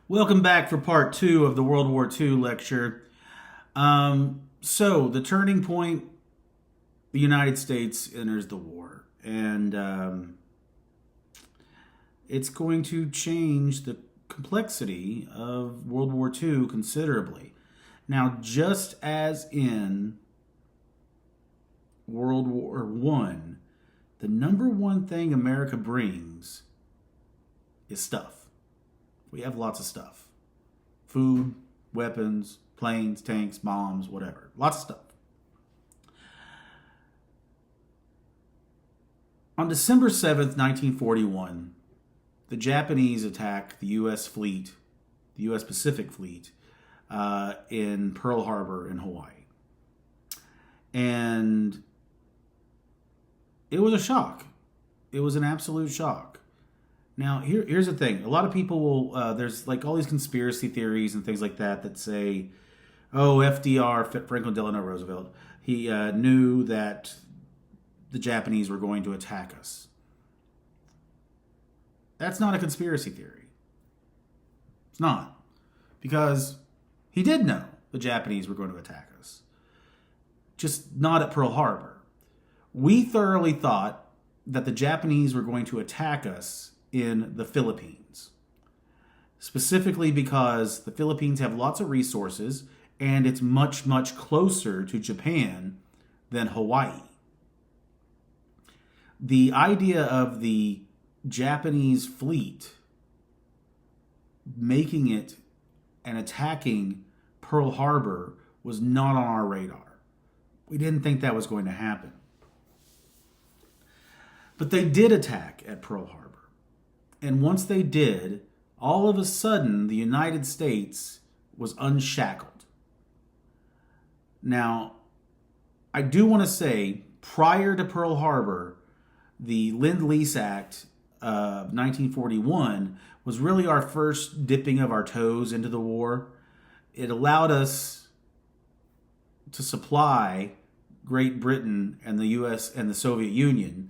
Welcome back for part two of the World War II lecture. So, the turning point, the United States enters the war. And it's going to change the complexity of World War II considerably. Now, just as in World War One, the number one thing America brings is stuff. We have lots of stuff: food, weapons, planes, tanks, bombs, whatever. Lots of stuff. On December 7th, 1941, the Japanese attack the U.S. fleet, the U.S. Pacific Fleet, in Pearl Harbor in Hawaii. And it was a shock. It was an absolute shock. Now, here's the thing. A lot of people will, there's like all these conspiracy theories and things like that that say, oh, FDR, Franklin Delano Roosevelt, he knew that the Japanese were going to attack us. That's not a conspiracy theory. It's not. Because he did know the Japanese were going to attack us. Just not at Pearl Harbor. We thoroughly thought that the Japanese were going to attack us in the Philippines. Specifically because the Philippines have lots of resources and it's much, much closer to Japan than Hawaii. The idea of the Japanese fleet making it and attacking Pearl Harbor was not on our radar. We didn't think that was going to happen. But they did attack at Pearl Harbor. And once they did, all of a sudden, the United States was unshackled. Now, I do want to say, prior to Pearl Harbor, the Lend-Lease Act of 1941 was really our first dipping of our toes into the war. It allowed us to supply Great Britain and the U.S. and the Soviet Union.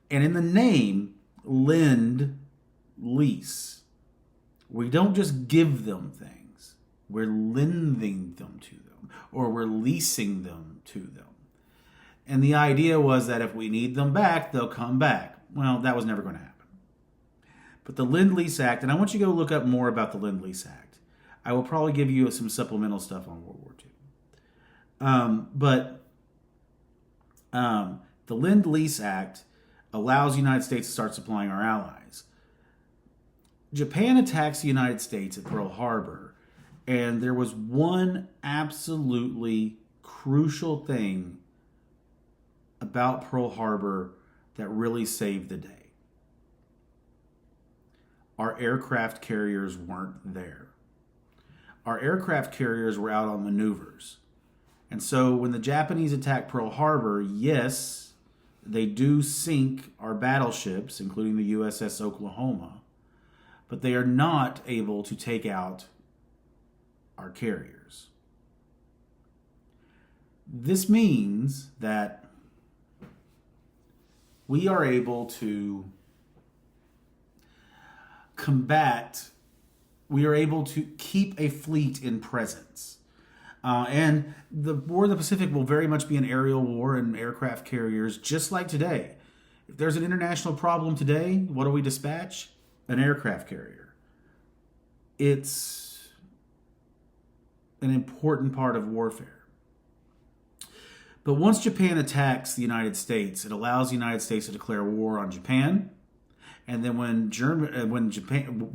And in the name, lend, lease. We don't just give them things. We're lending them to them, or we're leasing them to them. And the idea was that if we need them back, they'll come back. Well, that was never going to happen. But the Lend-Lease Act, and I want you to go look up more about the Lend-Lease Act. I will probably give you some supplemental stuff on World War II. The Lend-Lease Act allows the United States to start supplying our allies. Japan attacks the United States at Pearl Harbor, and there was one absolutely crucial thing about Pearl Harbor that really saved the day. Our aircraft carriers weren't there. Our aircraft carriers were out on maneuvers. And so when the Japanese attacked Pearl Harbor, yes, they do sink our battleships, including the USS Oklahoma, but they are not able to take out our carriers. This means that we are able to we are able to keep a fleet in presence. And the War of the Pacific will very much be an aerial war and aircraft carriers, just like today. If there's an international problem today, what do we dispatch? An aircraft carrier. It's an important part of warfare. But once Japan attacks the United States, it allows the United States to declare war on Japan. And then when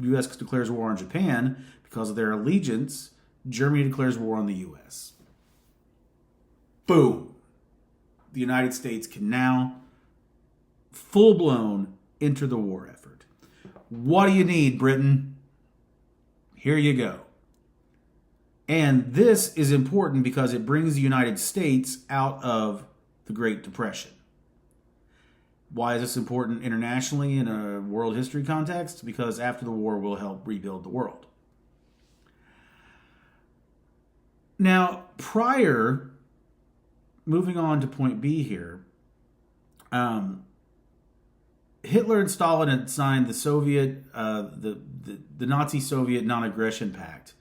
U.S. declares war on Japan, because of their allegiance, Germany declares war on the U.S. Boom. The United States can now full-blown enter the war effort. What do you need, Britain? Here you go. And this is important because it brings the United States out of the Great Depression. Why is this important internationally in a world history context? Because after the war, we'll help rebuild the world. Now, moving on to point B here, Hitler and Stalin had signed the the Nazi-Soviet Non-Aggression Pact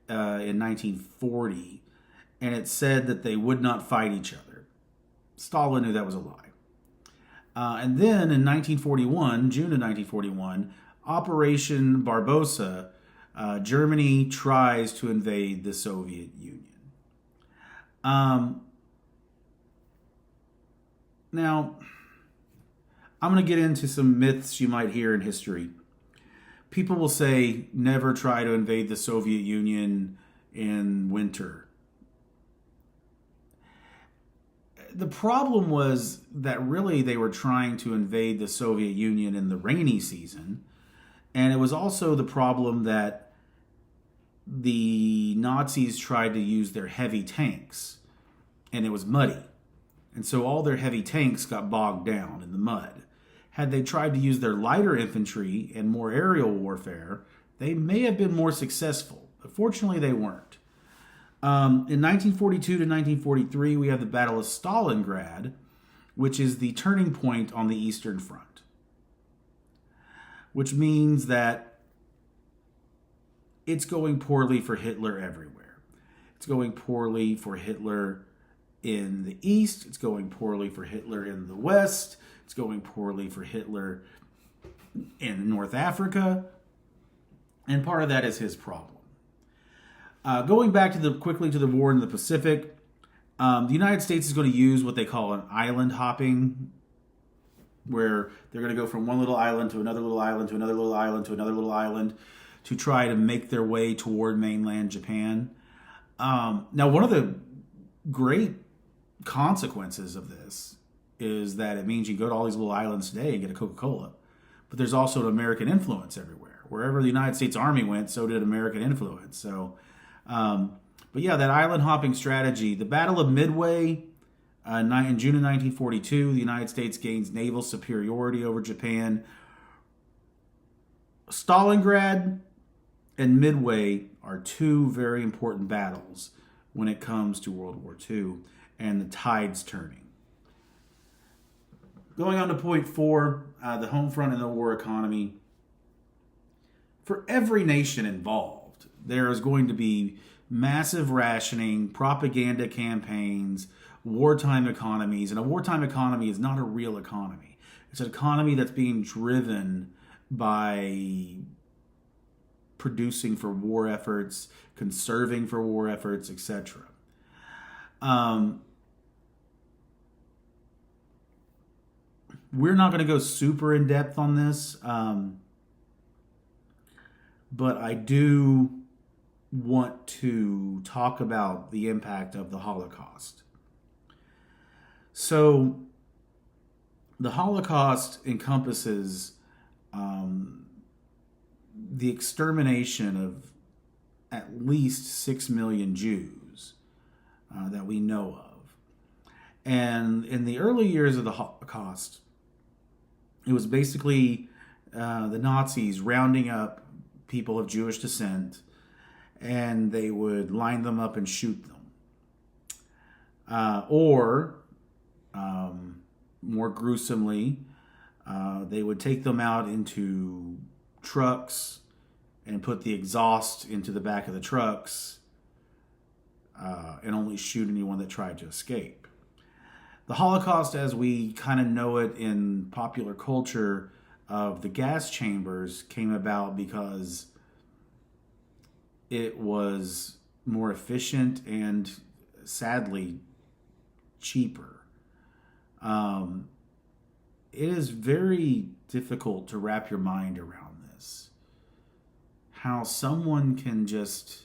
in 1940, and it said that they would not fight each other. Stalin knew that was a lie. And then in 1941, June of 1941, Operation Barbarossa, Germany tries to invade the Soviet Union. Now, I'm going to get into some myths you might hear in history. People will say, never try to invade the Soviet Union in winter. The problem was that really they were trying to invade the Soviet Union in the rainy season. And it was also the problem that the Nazis tried to use their heavy tanks, and it was muddy. And so all their heavy tanks got bogged down in the mud. Had they tried to use their lighter infantry and more aerial warfare, they may have been more successful. But fortunately, they weren't. In 1942 to 1943, we have the Battle of Stalingrad, which is the turning point on the Eastern Front. Which means that it's going poorly for Hitler everywhere. It's going poorly for Hitler in the East. It's going poorly for Hitler in the West. It's going poorly for Hitler in North Africa. And part of that is his problem. Going back to quickly to the war in the Pacific, the United States is going to use what they call an island hopping, where they're going to go from one little island to another little island to another little island to another little island to try to make their way toward mainland Japan. Now, one of the great consequences of this is that it means you go to all these little islands today and get a Coca-Cola. But there's also an American influence everywhere. Wherever the United States Army went, so did American influence. So, but yeah, that island hopping strategy. The Battle of Midway in June of 1942, the United States gains naval superiority over Japan. Stalingrad and Midway are two very important battles when it comes to World War II and the tides turning. Going on to point 4, the home front and the war economy. For every nation involved, there is going to be massive rationing, propaganda campaigns, wartime economies. And a wartime economy is not a real economy. It's an economy that's being driven by producing for war efforts, conserving for war efforts, etc. We're not going to go super in depth on this, but I do want to talk about the impact of the Holocaust. So, the Holocaust encompasses the extermination of at least 6 million Jews that we know of. And in the early years of the Holocaust, it was basically the Nazis rounding up people of Jewish descent, and they would line them up and shoot them. Or, more gruesomely, they would take them out into trucks and put the exhaust into the back of the trucks and only shoot anyone that tried to escape. The Holocaust, as we kind of know it in popular culture of the gas chambers, came about because it was more efficient and, sadly, cheaper. It is very difficult to wrap your mind around this. How someone can just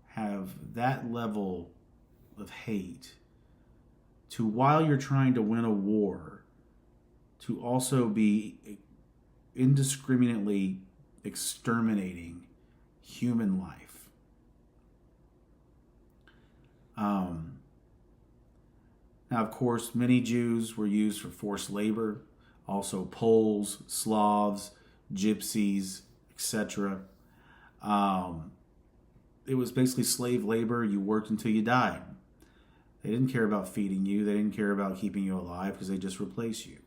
have that level of hate to, while you're trying to win a war, to also be indiscriminately exterminating human life. Now, of course, many Jews were used for forced labor, also Poles, Slavs, Gypsies, etc. It was basically slave labor. You worked until you died. They didn't care about feeding you. They didn't care about keeping you alive because they just replaced you.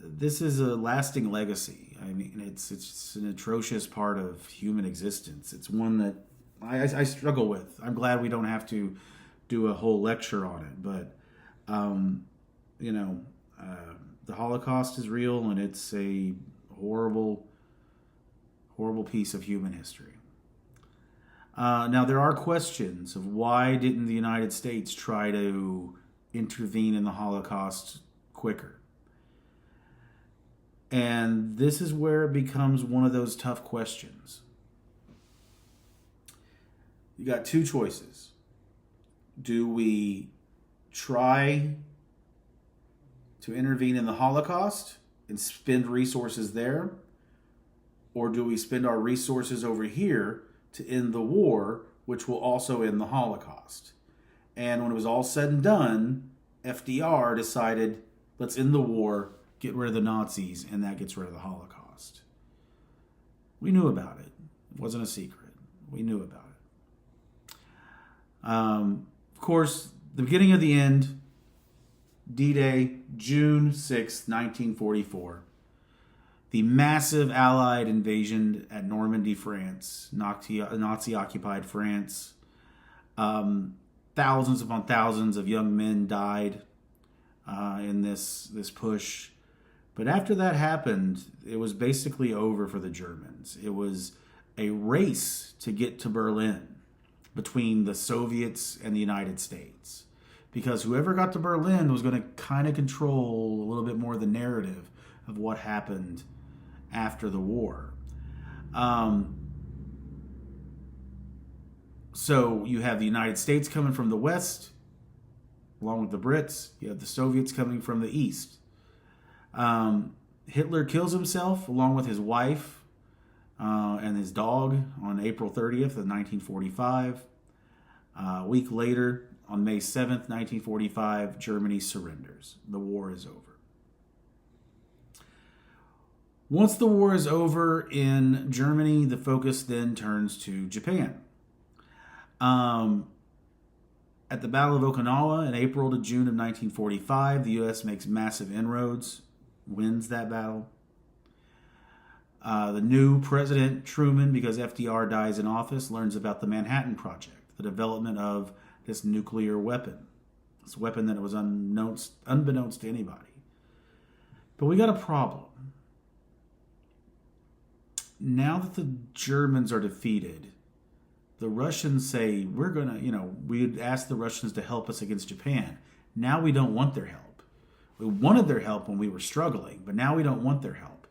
this is a lasting legacy. I mean, it's an atrocious part of human existence. It's one that I struggle with. I'm glad we don't have to do a whole lecture on it, but you know, the Holocaust is real, and it's a horrible, horrible piece of human history. Now, there are questions of why didn't the United States try to intervene in the Holocaust quicker? And this is where it becomes one of those tough questions. You got two choices. Do we try to intervene in the Holocaust and spend resources there? Or do we spend our resources over here to end the war, which will also end the Holocaust? And when it was all said and done, FDR decided, let's end the war, get rid of the Nazis, and that gets rid of the Holocaust. We knew about it. It wasn't a secret. We knew about it. Of course, the beginning of the end, D-Day, June 6, 1944. The massive Allied invasion at Normandy, France, Nazi-occupied France. Thousands upon thousands of young men died in this push. But after that happened, it was basically over for the Germans. It was a race to get to Berlin between the Soviets and the United States. Because whoever got to Berlin was going to kind of control a little bit more of the narrative of what happened after the war. So you have the United States coming from the west, along with the Brits. You have the Soviets coming from the east. Hitler kills himself along with his wife and his dog on April 30th of 1945. A week later, on May 7th, 1945, Germany surrenders. The war is over. Once the war is over in Germany, the focus then turns to Japan. At the Battle of Okinawa in April to June of 1945, the U.S. makes massive inroads, wins that battle. The new president, Truman, because FDR dies in office, learns about the Manhattan Project, the development of this nuclear weapon. This weapon that was unbeknownst to anybody. But we got a problem. Now that the Germans are defeated, the Russians say, we'd ask the Russians to help us against Japan. Now we don't want their help. We wanted their help when we were struggling, but now we don't want their help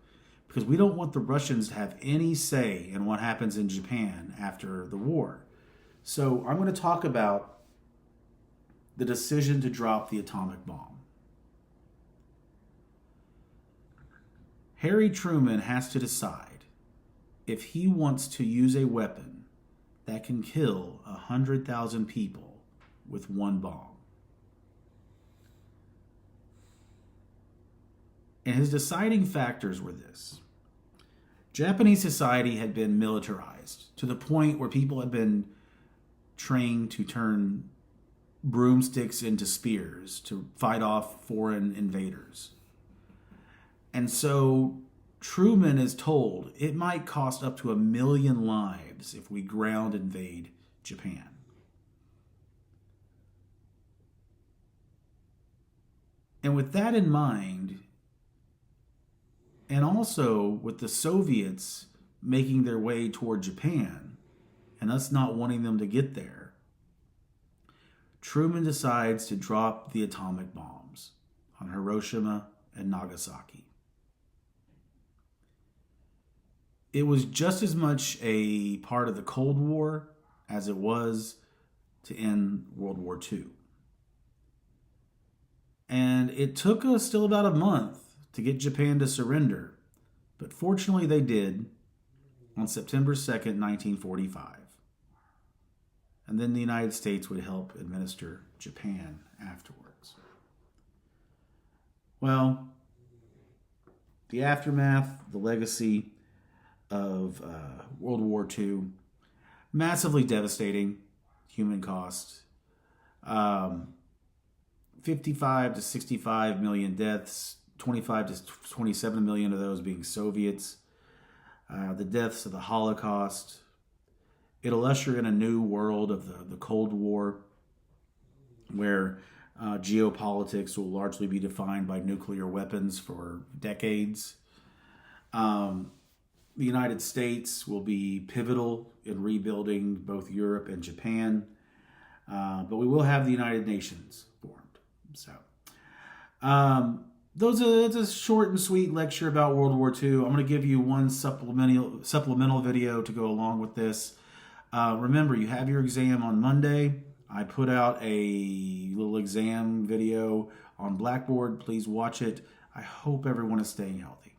because we don't want the Russians to have any say in what happens in Japan after the war. So I'm going to talk about the decision to drop the atomic bomb. Harry Truman has to decide if he wants to use a weapon that can kill 100,000 people with one bomb. And his deciding factors were this. Japanese society had been militarized to the point where people had been trained to turn broomsticks into spears to fight off foreign invaders. And so Truman is told it might cost up to 1 million lives if we ground invade Japan. And with that in mind, and also with the Soviets making their way toward Japan, and us not wanting them to get there, Truman decides to drop the atomic bombs on Hiroshima and Nagasaki. It was just as much a part of the Cold War as it was to end World War II. And it took us still about a month to get Japan to surrender, but fortunately they did on September 2nd, 1945. And then the United States would help administer Japan afterwards. Well, the aftermath, the legacy of World War II, massively devastating human cost. 55 to 65 million deaths, 25 to 27 million of those being Soviets. The deaths of the Holocaust. It'll usher in a new world of the Cold War, where geopolitics will largely be defined by nuclear weapons for decades. The United States will be pivotal in rebuilding both Europe and Japan, but we will have the United Nations formed. So, that's a short and sweet lecture about World War II. I'm going to give you one supplemental video to go along with this. Remember, you have your exam on Monday. I put out a little exam video on Blackboard. Please watch it. I hope everyone is staying healthy.